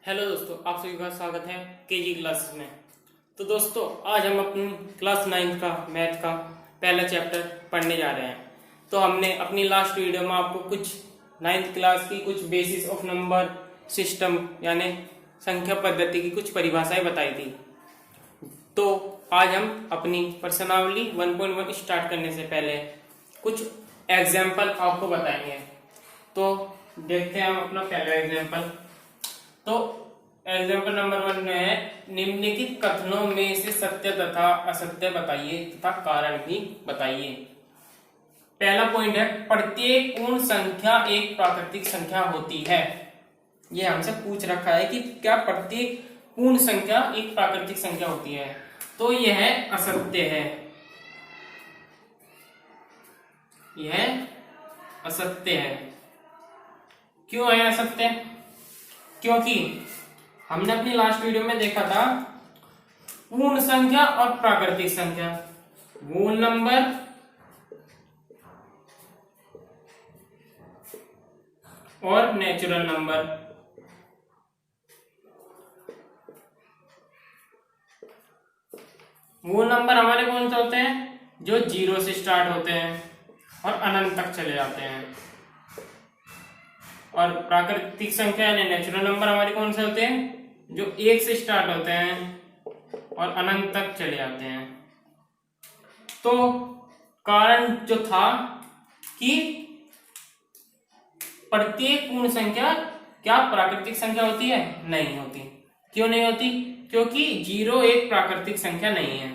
Hello दोस्तों, आप सभी का स्वागत है केजी क्लासेस में। तो दोस्तों, आज हम अपनी क्लास 9 का मैथ का पहला चैप्टर पढ़ने जा रहे हैं। तो हमने अपनी लास्ट वीडियो में आपको कुछ 9th क्लास की कुछ बेसिस ऑफ नंबर सिस्टम यानी संख्या पद्धति की कुछ परिभाषाएं बताई थी। तो आज हम अपनी प्रश्नावली 1.1 स्टार्ट करने से पहले कुछ एग्जाम्पल आपको बताएंगे। तो देखते हैं हम अपना पहला एग्जाम्पल। तो एग्जाम्पल नंबर 1 में है, निम्नलिखित कथनों में से सत्य तथा असत्य बताइए तथा कारण भी बताइए। पहला पॉइंट है, प्रत्येक पूर्ण संख्या एक प्राकृतिक संख्या होती है। ये हमसे पूछ रखा है कि क्या प्रत्येक पूर्ण संख्या एक प्राकृतिक संख्या होती है। तो यह असत्य है, यह असत्य है। क्यों है असत्य? क्योंकि हमने अपनी लास्ट वीडियो में देखा था पूर्ण संख्या और प्राकृतिक संख्या, मूल नंबर और नेचुरल नंबर। मूल नंबर हमारे कौन से होते हैं? जो 0 से स्टार्ट होते हैं और अनंत तक चले जाते हैं। और प्राकृतिक संख्या यानी नेचुरल नंबर हमारे कौन से होते हैं? जो 1 से स्टार्ट होते हैं और अनंत तक चले जाते हैं। तो कारण जो था कि प्रत्येक पूर्ण संख्या क्या प्राकृतिक संख्या होती है? नहीं होती। क्यों नहीं होती? क्योंकि 0 एक प्राकृतिक संख्या नहीं है।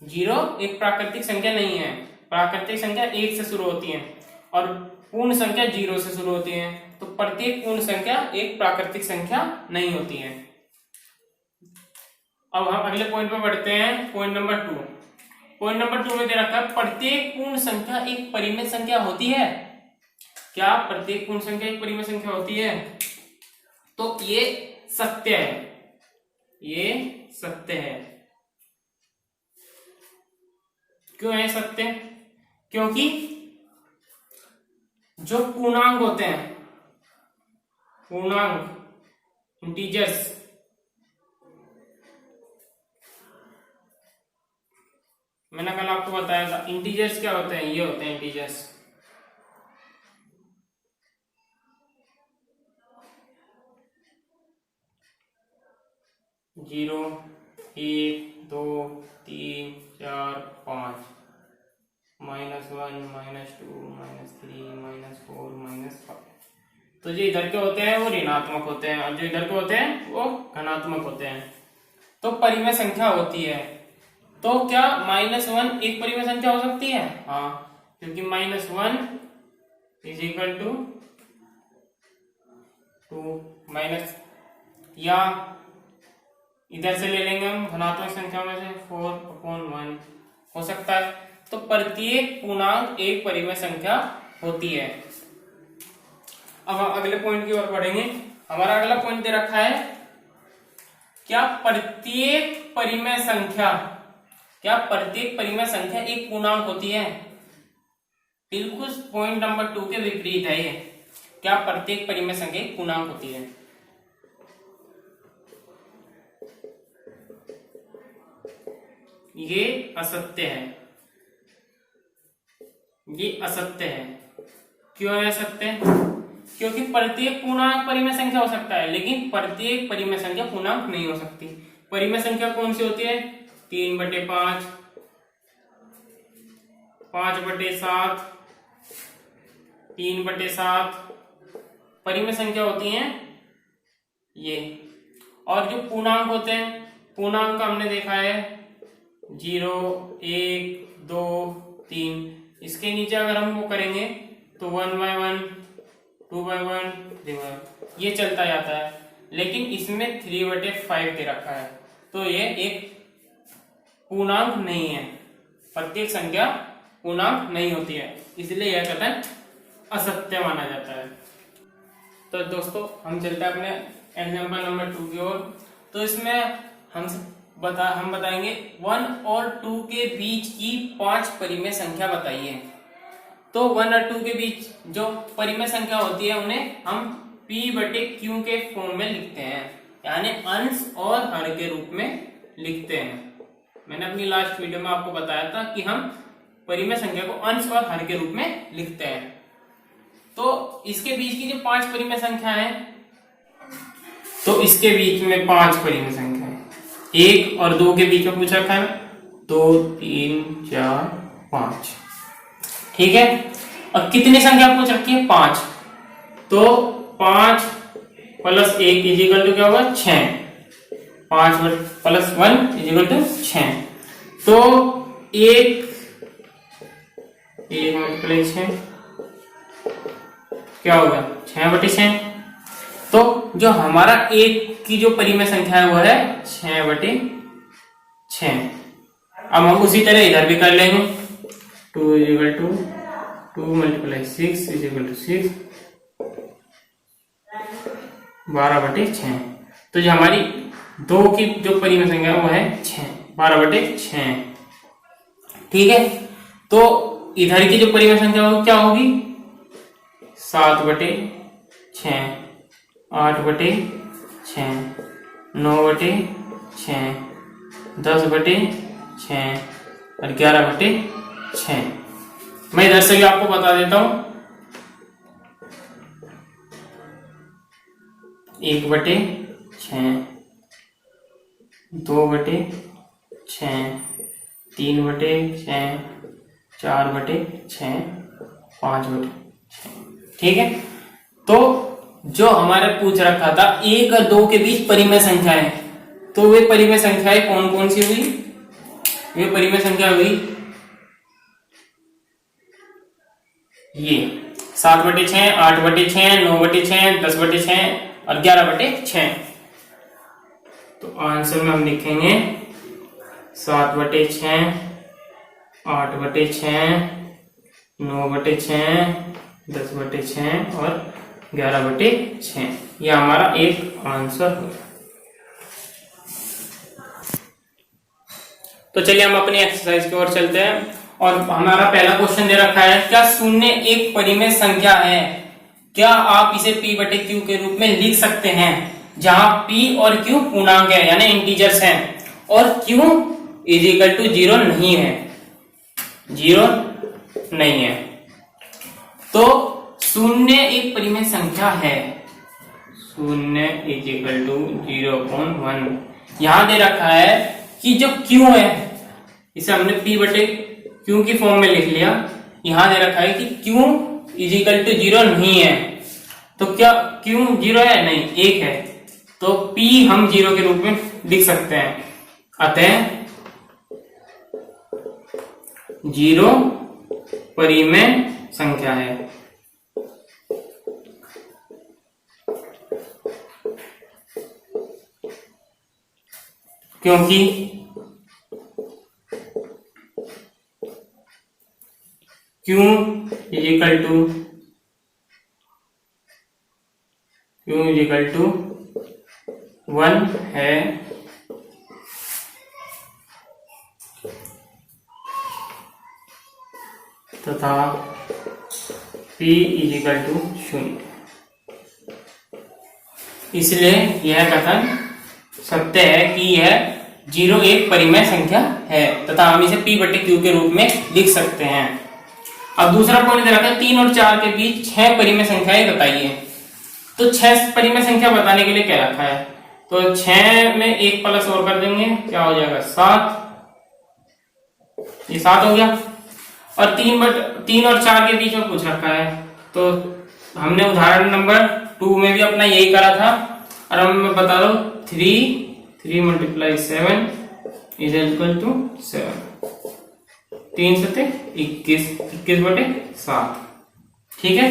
0 एक प्राकृतिक संख्या नहीं है। प्राकृतिक संख्या 1 से शुरू होती है और पूर्ण संख्या 0 से शुरू होती है। तो प्रत्येक पूर्ण संख्या एक प्राकृतिक संख्या नहीं होती है। अब हम अगले पॉइंट पे बढ़ते हैं, पॉइंट नंबर 2। पॉइंट नंबर 2 में दे रखा है, प्रत्येक पूर्ण संख्या एक परिमेय संख्या होती है। क्या प्रत्येक पूर्ण संख्या एक परिमेय संख्या होती है? तो ये सत्य है, ये सत्य है। क्यों है सत्य? क्योंकि जो पूर्णांक होते हैं, पूर्णांक इंटीजर्स, मैंने कल आपको बताया था इंटीजर्स क्या होते हैं। ये होते हैं इंटीजर्स। जीरो, 1, 2, 3, 4, 5, -1, -2, -3, -4, -5। तो जो इधर के होते हैं वो ऋणात्मक होते हैं और जो इधर के होते हैं वो धनात्मक होते हैं। तो परिमेय संख्या होती है। तो क्या -1 एक परिमेय संख्या हो सकती है? हाँ, क्योंकि -1 इज इक्वल टू 2 माइनस, या इधर से ले लेंगे हम धनात्मक संख्या में से 4/1 हो सकता है। तो प्रत्येक पूर्णांक एक परिमेय संख्या होती है। अब हम अगले पॉइंट की ओर बढ़ेंगे। हमारा अगला पॉइंट दे रखा है, क्या प्रत्येक परिमेय संख्या एक पूर्णांक होती है? बिल्कुल पॉइंट नंबर 2 के विपरीत है ये। क्या प्रत्येक परिमेय संख्या एक पूर्णांक होती है? ये असत्य है, ये असत्य है। क्यों है असत्य? क्योंकि प्रत्येक पूर्णांक परिमेय संख्या हो सकता है, लेकिन प्रत्येक परिमेय संख्या पूर्णांक नहीं हो सकती। परिमेय संख्या कौन सी होती है? 3/5, 5/7, 3/7 परिमेय संख्या होती हैं ये। और जो पूर्णांक होते हैं, पूर्णांक का हमने देखा है 0, 1, 2, 3। इसके नीचे अगर हम वो करेंगे तो 1/1, 2/1, 3/1 ये चलता जाता है। लेकिन इसमें 3/5 दे रखा है, तो ये एक पूर्णांक नहीं है। प्रत्येक संख्या पूर्णांक नहीं होती है, इसलिए यह कथन असत्य माना जाता है। तो दोस्तों, हम चलते हैं अपने एग्जाम्पल नंबर 2 की ओर। तो इसमें हम बताएंगे 1 और 2 के बीच की 5 परिमेय संख्या बताइए। तो 1 और 2 के बीच जो परिमेय संख्या होती है उन्हें हम P/Q के फॉर्म में लिखते हैं। यानी अंश और हर के रूप में लिखते हैं। मैंने अपनी लास्ट वीडियो में आपको बताया था कि हम परिमेय संख्या को अंश और हर के रूप में लिखते हैं। तो इसके बीच की जो 5 परिमेय संख्या है, तो इसके बीच में 5 परिमेय संख्या है, 1 और 2 के बीच में पूछ रखा है 2 3 4 5। ठीक है, और कितनी संख्या पूछ रखी है? 5। तो 5 + 1 = क्या होगा? 6। 5 + 1 = 6। तो 1 × 6 क्या होगा? 6/6। तो जो हमारा 1 की जो परिमेय संख्या है वो है 6/6। अब हम उसी तरह इधर भी कर लेंगे। 2 = 2 × 6 = 6, 12/6। तो जो हमारी 2 की जो परिमेय संख्या है वो है 6, 12/6। ठीक है, तो इधर की जो परिमेय संख्या वो क्या होगी? 7/6, 8/6, 9/6, 10/6 और 11/6। मैं इधर से भी आपको बता देता हूं। 1/6, 2/6, 3/6, 4/6, 5/6। ठीक है, तो जो हमारे पूछ रखा था 1 और 2 के बीच परिमेय संख्या है, तो वे परिमेय संख्याएं कौन कौन सी हुई? वे परिमेय संख्या हुई ये 7/6, 8/6, 9/6, 10/6 और 11/6। तो आंसर में हम लिखेंगे 7/6, 8/6, 9/6, 10/6 और 11/6। ये हमारा एक आंसर होगा। तो चलिए हम अपनी एक्सरसाइज की ओर चलते हैं और हमारा पहला क्वेश्चन दे रखा है, क्या शून्य एक परिमेय संख्या है? क्या आप इसे p/q के रूप में लिख सकते हैं, जहां p और q पूर्णांक है यानी इंटीजर्स हैं और q = 0 नहीं है, 0 नहीं है। तो शून्य एक परिमेय संख्या है, शून्य = 0/1। यहां दे रखा है कि जो q है इसे हमने p/q की फॉर्म में लिख लिया। यहां दे रखा है कि q = 0 नहीं है, तो क्या q 0 है? नहीं, 1 है। तो p हम 0 के रूप में लिख सकते हैं, अतः 0 परिमेय संख्या है। क्योंकि q = 1 है, तथा p = 0। इसलिए यह कथन सत्य है कि यह 0 एक परिमेय संख्या है तथा हम इसे p/q के रूप में लिख सकते हैं। अब दूसरा पॉइंट दे रखा है 3 और 4 के बीच 6 परिमेय संख्याएं बताइए। तो 6 परिमेय संख्या बताने के लिए क्या रखा है? तो 6 में 1 प्लस और कर देंगे, क्या हो जाएगा? 7। ये 7 हो गया। और 3 और 4 के बीच में पूछ रखा है, तो हमने उदाहरण नंबर 2 में भी अपना यही करा था। और अब मैं बता दो 3 × 7 = 7। 3 7 21, 21/7। ठीक है,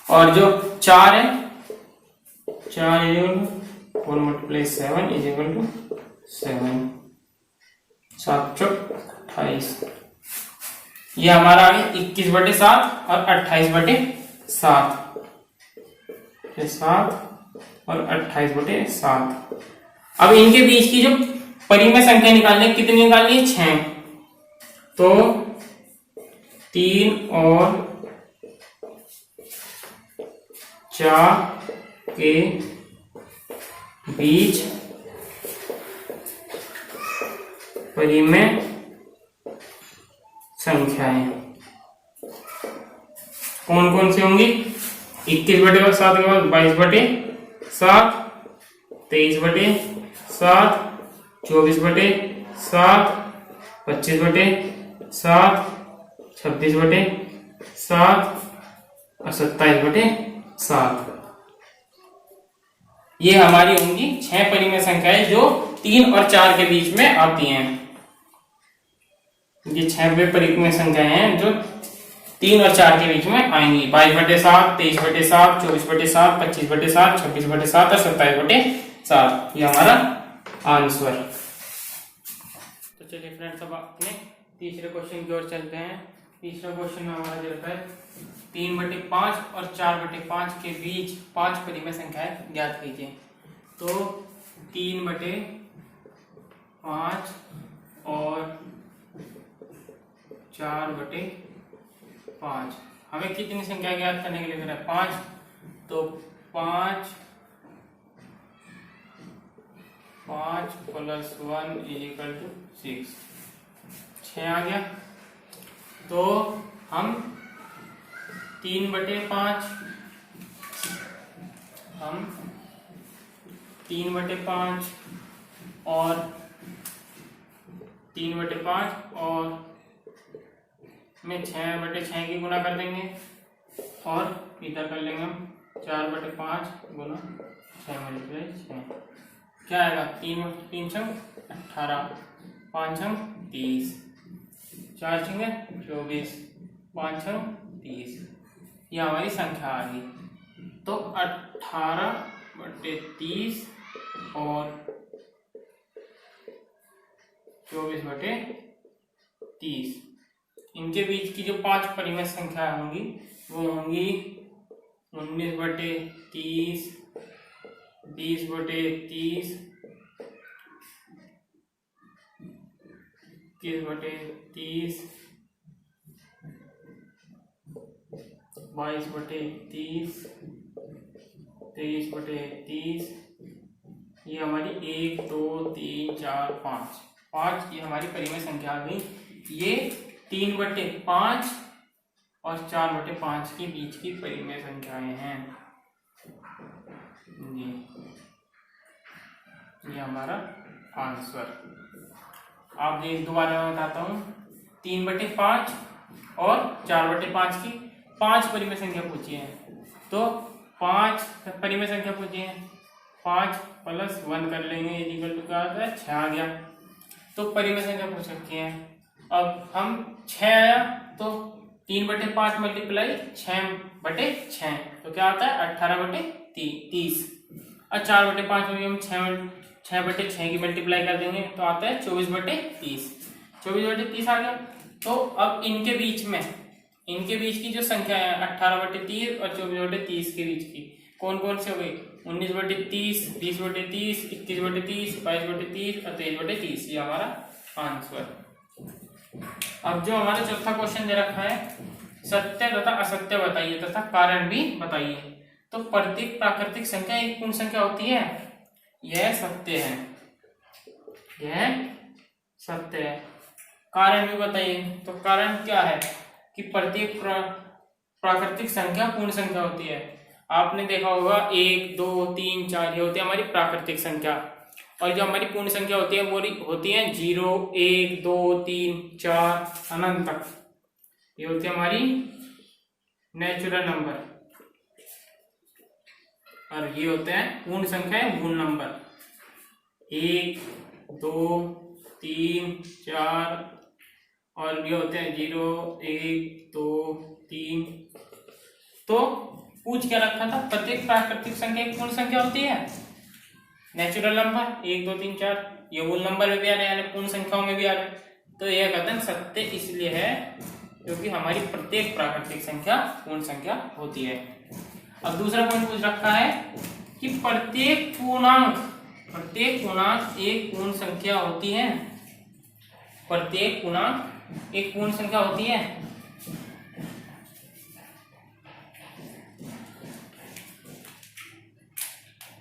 और जो 4 है, 4 4 × 7 = 7, 7 चौक 28। ये हमारा आ गया 21/7 और 28/7। 7 और 28/7। अब इनके बीच की जो परिमेय संख्या निकालनी है, कितनी निकालनी है? 6। तो 3 और 4 के बीज परिमेय संख्याएं कौन कौन सी होंगी? 21/7 के बाद 22/7, 23/7, 24/7, 25/7, 26/7 और 27/7। ये हमारी होंगी 6 परिमेय संख्याएं जो 3 और 4 के बीच में आती हैं। ये 6 परिमेय संख्याएं हैं जो 3 और 4 के बीच में आएंगी। 22/7, 23/7, 24/7, 25/7, 26/7 और 27/7। ये हमारा आंसर। तो चलिए फ्रेंड्स, अब अपने तीसरे क्वेश्चन की ओर चलते हैं। तीसरा क्वेश्चन में हमारा जो है 3/5 और 4/5 के बीच 5 परिमेय संख्याएं ज्ञात कीजिए। तो 3/5 और 4/5 हमें कितनी संख्या ज्ञात करने के लिए कह रहा है? 5। तो 5 + 1 = 6, 6 आ गया। तो हम 3/5 और 3/5 और में 6/6 की गुना कर देंगे और इधर कर लेंगे हम 4/5 गुना 6 × 6। क्या आएगा? 3 छंग 18, 5 छंग 30, 4 छंगे 24, 5 छंग 30। ये हमारी संख्या आ गई। तो 18/30 और 24/30 इनके बीच की जो 5 परिमेय संख्या होंगी वो होंगी 19/30, 20/30, 21/30, 22/30, 23/30। ये हमारी 1, 2, 3, 4, 5 ये हमारी परिमेय संख्या आ गई। ये 3/5 और 4/5 के बीच की परिमेय संख्याएं हैं। ये हमारा आंसर। आप दोबारा मैं बताता हूँ। 3/5 और 4/5 की 5 परिमेय संख्या पूछी है। तो 5 परिमेय संख्या पूछी है, 5 + 1 कर लेंगे, क्या आता है? 6 आ गया। तो परिमेय संख्या पूछ रखी है। अब हम 6 आया तो 3/5 मल्टीप्लाई 6/6 तो क्या आता है? 18/30। और 4/5 में हम 6/6 की मल्टीप्लाई कर देंगे तो आता है 24/30। 24/30 आ गया। तो अब इनके बीच की जो संख्या है 18/30 और 24/30 के बीच की कौन कौन से हो गई? 19/30, 20/30, 21/30, 22/30 और 23/30। ये हमारा आंसर। अब जो हमारा चौथा क्वेश्चन दे रखा है, सत्य तथा असत्य बताइए तथा कारण भी बताइए। तो प्रत्येक प्राकृतिक संख्या एक पूर्ण संख्या होती है, यह सत्य है, यह सत्य है। कारण भी बताइए। तो कारण क्या है कि प्रत्येक प्राकृतिक संख्या पूर्ण संख्या होती है। आपने देखा होगा 1, 2, 3, 4 ये होती है हमारी प्राकृतिक संख्या। और जो हमारी पूर्ण संख्या होती है वो होती है 0, 1, 2, 3, 4 अनंत तक। ये होती है हमारी नेचुरल नंबर। और ये होते हैं पूर्ण संख्या है, पूर्ण नंबर। 1, 2, 3, 4 और ये होते हैं 0, 1, 2, 3। तो पूछ क्या रखा था? प्रत्येक प्राकृतिक संख्या एक पूर्ण संख्या होती है, नेचुरल नंबर 1, 2, 3, 4 ये मूल नंबर में भी आ रहे हैं, पूर्ण संख्याओं में भी आ रहे हैं। तो यह कथन सत्य इसलिए है क्योंकि हमारी प्रत्येक प्राकृतिक संख्या पूर्ण संख्या होती है। अब दूसरा पॉइंट पूछ रखा है कि प्रत्येक पूर्णांक एक पूर्ण संख्या होती है। प्रत्येक पूर्णांक एक पूर्ण संख्या होती है।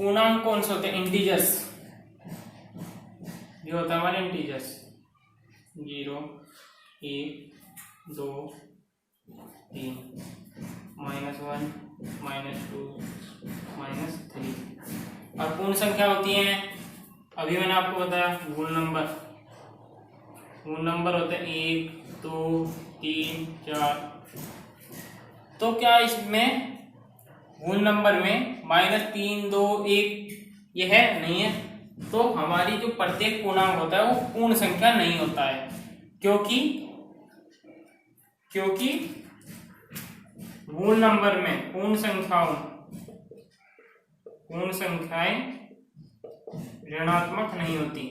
पूर्णांक कौन से होते हैं? इंटीजर्स, ये होता है हमारे इंटीजर्स। 0, 1, 2, 3, -1, -2, -3। और पूर्ण संख्या होती है, अभी मैंने आपको बताया, गुण नंबर। गुण नंबर होते हैं 1, 2, 3, 4। तो क्या इसमें गुण नंबर में -3, 2, 1 ये है? नहीं है। तो हमारी जो प्रत्येक पूर्णांक होता है वो पूर्ण संख्या नहीं होता है, क्योंकि गुण नंबर में पूर्ण संख्याएं ऋणात्मक नहीं होती।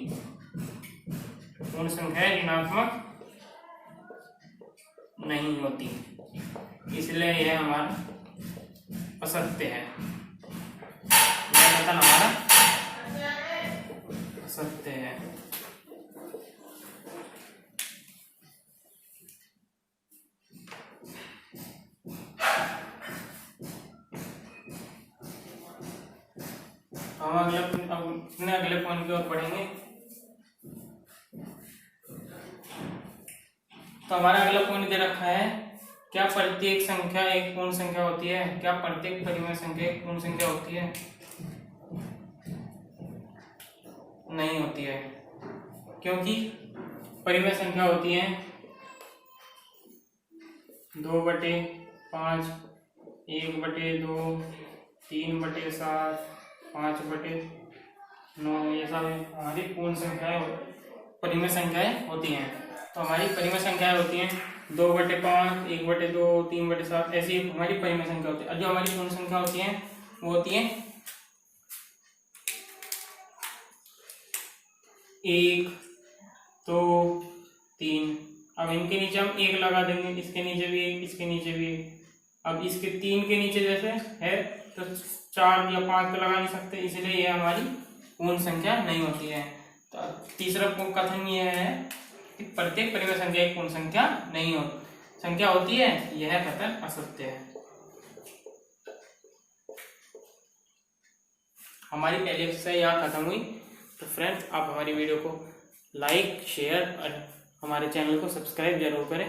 पूर्ण संख्याएं ऋणात्मक नहीं होती, इसलिए यह हमारा असत्य है। यह कथन हमारा असत्य है। हम अगले पॉइंट की ओर बढ़ेंगे। तो हमारा अगला पॉइंट दे रखा है, क्या प्रत्येक संख्या एक पूर्ण संख्या होती है? क्या प्रत्येक परिमेय संख्या एक पूर्ण संख्या होती है? नहीं होती है, क्योंकि परिमेय संख्या होती है 2/5, 1/2, 3/7, 5/9, ये सब हमारी पूर्ण संख्याएं, परिमेय संख्याएं होती हैं। तो हमारी परिमेय संख्याएं होती हैं 2/5, 1/2, 3/7, ऐसी हमारी परिमेय संख्या होती है। और जो हमारी पूर्ण संख्या होती है वो होती है 1, 2, 3। अब इनके नीचे हम 1 लगा देंगे, इसके नीचे भी 1, इसके नीचे भी 1। अब इसके 3 के नीचे जैसे है तो 4 या 5 तो लगा नहीं सकते, इसलिए ये हमारी पूर्ण संख्या नहीं होती है। तो तीसरा कथन ये है कि प्रत्येक परिमेय संख्या एक पूर्ण संख्या नहीं होती है, यह कथन असत्य है। हमारी पहली एक्सरसाइज यहाँ खत्म हुई। तो फ्रेंड्स, आप हमारी वीडियो को लाइक, शेयर और हमारे चैनल को सब्सक्राइब जरूर करें।